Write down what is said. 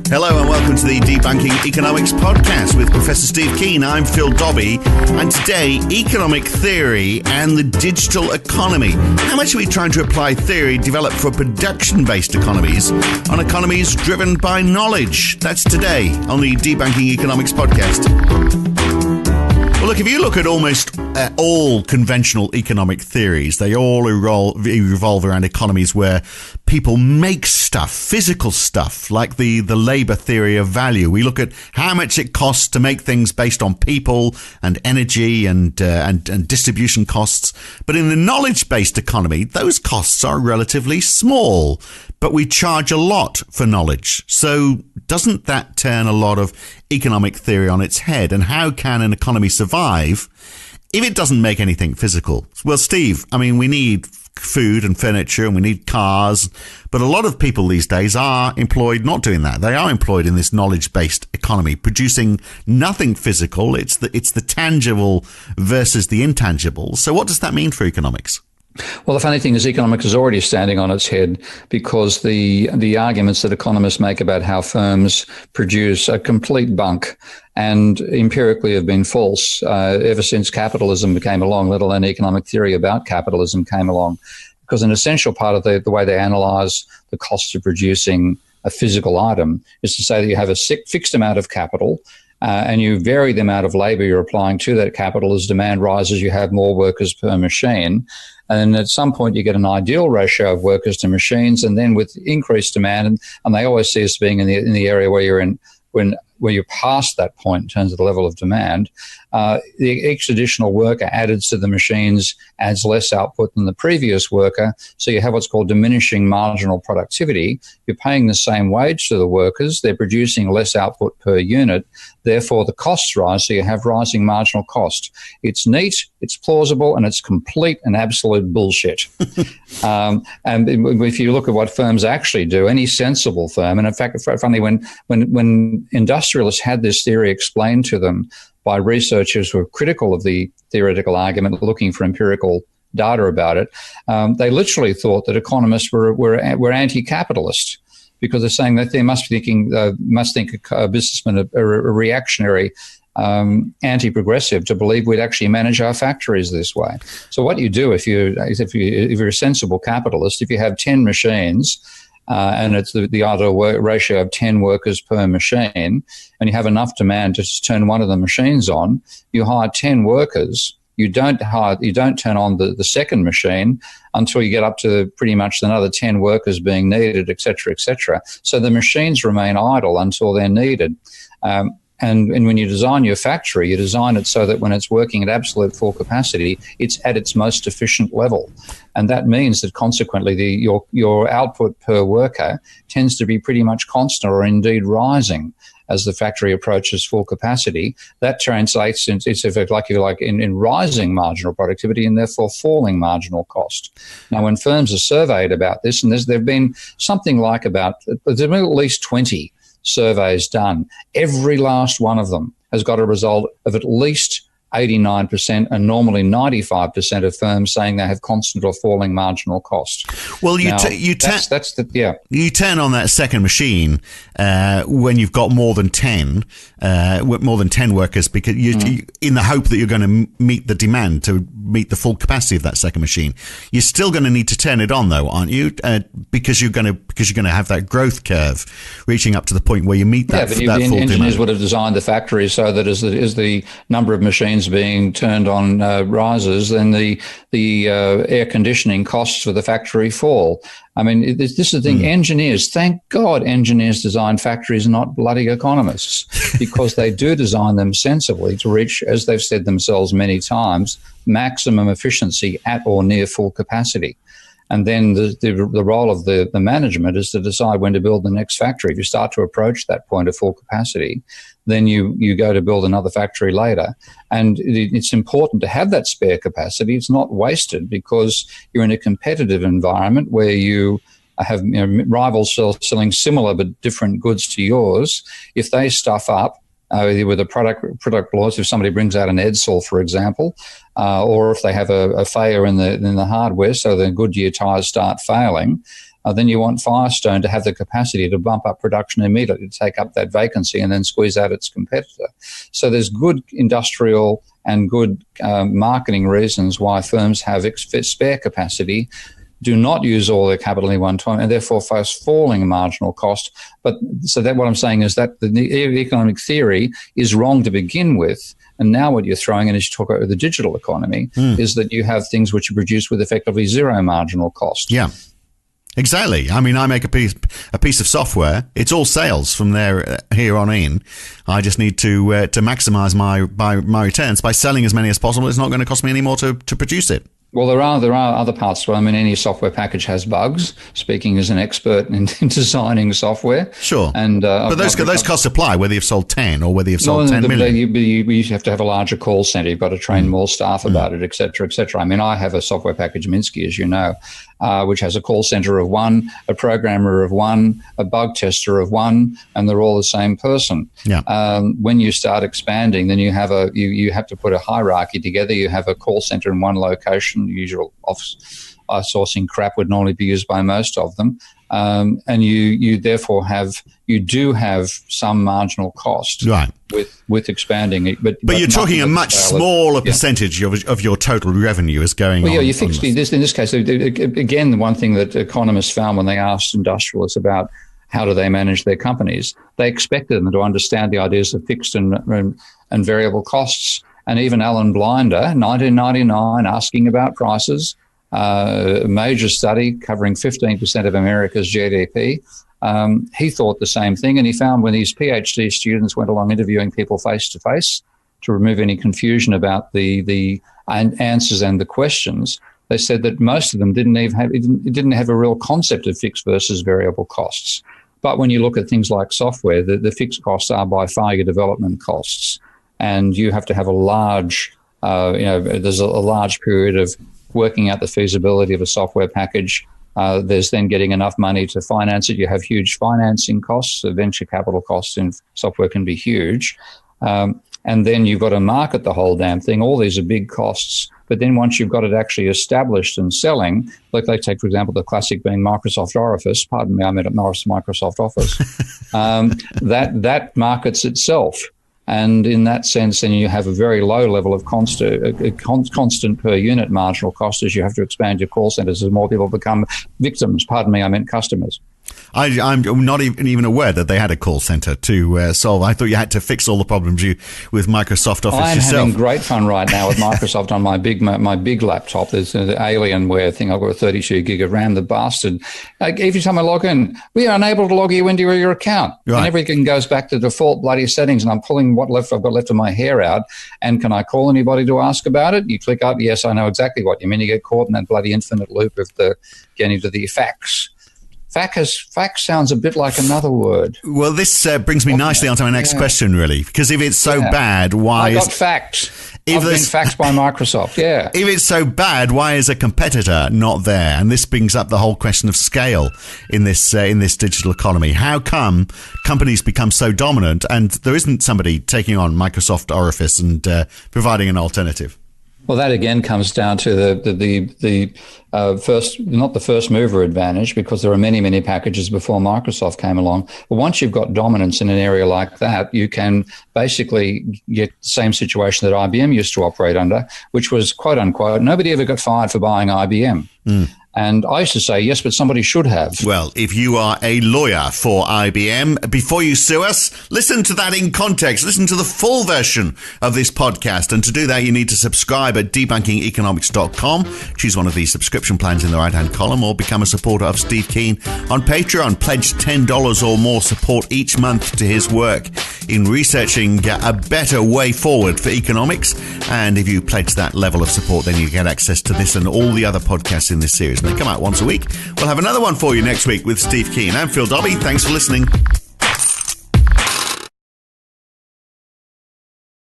Hello and welcome to the Debunking Economics podcast with Professor Steve Keen. I'm Phil Dobbie, and today, economic theory and the digital economy. How much are we trying to apply theory developed for production-based economies on economies driven by knowledge? That's today on the Debunking Economics podcast. Well, look, if you look at almost all conventional economic theories, they all revolve around economies where people make stuff, physical stuff, like the labor theory of value. We look at how much it costs to make things based on people and energy and distribution costs. But in the knowledge-based economy, those costs are relatively small, but we charge a lot for knowledge. So doesn't that turn a lot of economic theory on its head? And how can an economy survive if it doesn't make anything physical? Well, Steve, I mean, we need food and furniture and we need cars, but a lot of people these days are employed not doing that. They are employed in this knowledge-based economy, producing nothing physical. It's the tangible versus the intangible. So what does that mean for economics? Well, the funny thing is economics is already standing on its head because the arguments that economists make about how firms produce a complete bunk and empirically have been false ever since capitalism came along, let alone economic theory about capitalism came along. Because an essential part of the way they analyse the cost of producing a physical item is to say that you have a fixed amount of capital and you vary the amount of labour you're applying to that capital. As demand rises, you have more workers per machine. And at some point, you get an ideal ratio of workers to machines. And then with increased demand, and they always see us being in the area where you're in, where you're past that point in terms of the level of demand, each additional worker added to the machines adds less output than the previous worker. So you have what's called diminishing marginal productivity. You're paying the same wage to the workers. They're producing less output per unit. Therefore, the costs rise, so you have rising marginal cost. It's neat, it's plausible, and it's complete and absolute bullshit. And if you look at what firms actually do, any sensible firm, and in fact, funny, when industrialists had this theory explained to them by researchers who were critical of the theoretical argument, looking for empirical data about it, they literally thought that economists were anti-capitalist, because they're saying that they must think a businessman a reactionary, anti-progressive to believe we'd actually manage our factories this way. So what you do if you're a sensible capitalist, if you have 10 machines, and it's the ideal ratio of 10 workers per machine, and you have enough demand to just turn one of the machines on, you hire 10 workers. You don't turn on the second machine until you get up to pretty much another 10 workers being needed, et cetera, et cetera. So the machines remain idle until they're needed. And when you design your factory, you design it so that when it's working at absolute full capacity, it's at its most efficient level. And that means that consequently your output per worker tends to be pretty much constant or indeed rising as the factory approaches full capacity. That translates into, in rising marginal productivity and therefore falling marginal cost. Now, when firms are surveyed about this, and there've been something like there's been at least 20 surveys done, every last one of them has got a result of at least 89% and normally 95% of firms saying they have constant or falling marginal cost. Well, you turn on that second machine when you've got more than 10 workers, because you in the hope that you're going to meet the demand to meet the full capacity of that second machine. You're still going to need to turn it on, though, aren't you? Because you're going to have that growth curve reaching up to the point where you meet that full demand. Engineers would have designed the factory so that as the number of machines being turned on rises, then the air conditioning costs for the factory fall. I mean, this is the thing. Engineers, thank God engineers design factories, not bloody economists, because they do design them sensibly to reach, as they've said themselves many times, maximum efficiency at or near full capacity. And then the role of the management is to decide when to build the next factory. If you start to approach that point of full capacity, then you go to build another factory later. And it's important to have that spare capacity. It's not wasted because you're in a competitive environment where you have rivals selling similar but different goods to yours. If they stuff up, with a product loss, if somebody brings out an Edsel, for example, or if they have a failure in the hardware, so the Goodyear tyres start failing, then you want Firestone to have the capacity to bump up production immediately, to take up that vacancy and then squeeze out its competitor. So there's good industrial and good marketing reasons why firms have spare capacity, do not use all their capital in one time, and therefore face falling marginal cost. But so that what I'm saying is that the economic theory is wrong to begin with. And now what you're throwing in, as you talk about the digital economy, is that you have things which are produced with effectively zero marginal cost. Yeah. Exactly. I mean, I make a piece of software. It's all sales from there here on in. I just need to maximize my returns by selling as many as possible. It's not going to cost me any more to produce it. Well, there are other parts. Well, I mean, any software package has bugs. Speaking as an expert in designing software, sure. And but those costs apply whether you've sold 10 or whether you've sold 10 million. You have to have a larger call center. You've got to train more staff about it, et cetera, et cetera. I mean, I have a software package, Minsky, as you know, which has a call center of one, a programmer of one, a bug tester of one, and they're all the same person. Yeah. When you start expanding, then you have you have to put a hierarchy together. You have a call center in one location. Usual office sourcing crap would normally be used by most of them, and you therefore you do have some marginal cost, right, with expanding it. But you're talking a much smaller percentage of your total revenue is going on. Yeah, you fixed in this case. Again, the one thing that economists found when they asked industrialists about how do they manage their companies, they expected them to understand the ideas of fixed and variable costs. And even Alan Blinder, 1999, asking about prices, a major study covering 15% of America's GDP. He thought the same thing, and he found when his PhD students went along interviewing people face-to-face to remove any confusion about the answers and the questions, they said that most of them didn't have a real concept of fixed versus variable costs. But when you look at things like software, the fixed costs are by far your development costs. And you have to have a large, there's a large period of working out the feasibility of a software package. There's then getting enough money to finance it. You have huge financing costs. The venture capital costs in software can be huge. And then you've got to market the whole damn thing. All these are big costs. But then once you've got it actually established and selling, like they take, for example, the classic being Microsoft Office. Pardon me, I meant Microsoft Office. That markets itself. And in that sense, then you have a very low level of constant per unit marginal cost as you have to expand your call centers as more people become victims. Pardon me, I meant customers. I'm not even aware that they had a call center to solve. I thought you had to fix all the problems with Microsoft Office yourself. I'm having great fun right now with Microsoft on my big laptop. There's an Alienware thing. I've got a 32 gig of RAM. The bastard. Every time I log in, we are unable to log you into your account. Right. And everything goes back to default bloody settings. And I'm pulling what I've got left of my hair out. And can I call anybody to ask about it? You click up. Yes, I know exactly what you mean. You get caught in that bloody infinite loop of getting to the fax. Fax sounds a bit like another word. Well, this brings me nicely onto my next question, really, because if it's so bad, why I got faxed. I've been faxed by Microsoft, yeah. If it's so bad, why is a competitor not there? And this brings up the whole question of scale in this digital economy. How come companies become so dominant and there isn't somebody taking on Microsoft Office and providing an alternative? Well, that again comes down to the not the first mover advantage, because there are many packages before Microsoft came along. But once you've got dominance in an area like that, you can basically get the same situation that IBM used to operate under, which was, quote unquote, nobody ever got fired for buying IBM. And I used to say, yes, but somebody should have. Well, if you are a lawyer for IBM, before you sue us, listen to that in context. Listen to the full version of this podcast. And to do that, you need to subscribe at debunkingeconomics.com. Choose one of these subscription plans in the right-hand column, or become a supporter of Steve Keen on Patreon. Pledge $10 or more support each month to his work in researching a better way forward for economics. And if you pledge that level of support, then you get access to this and all the other podcasts in this series. They come out once a week. We'll have another one for you next week with Steve Keen. I'm Phil Dobbie. Thanks for listening.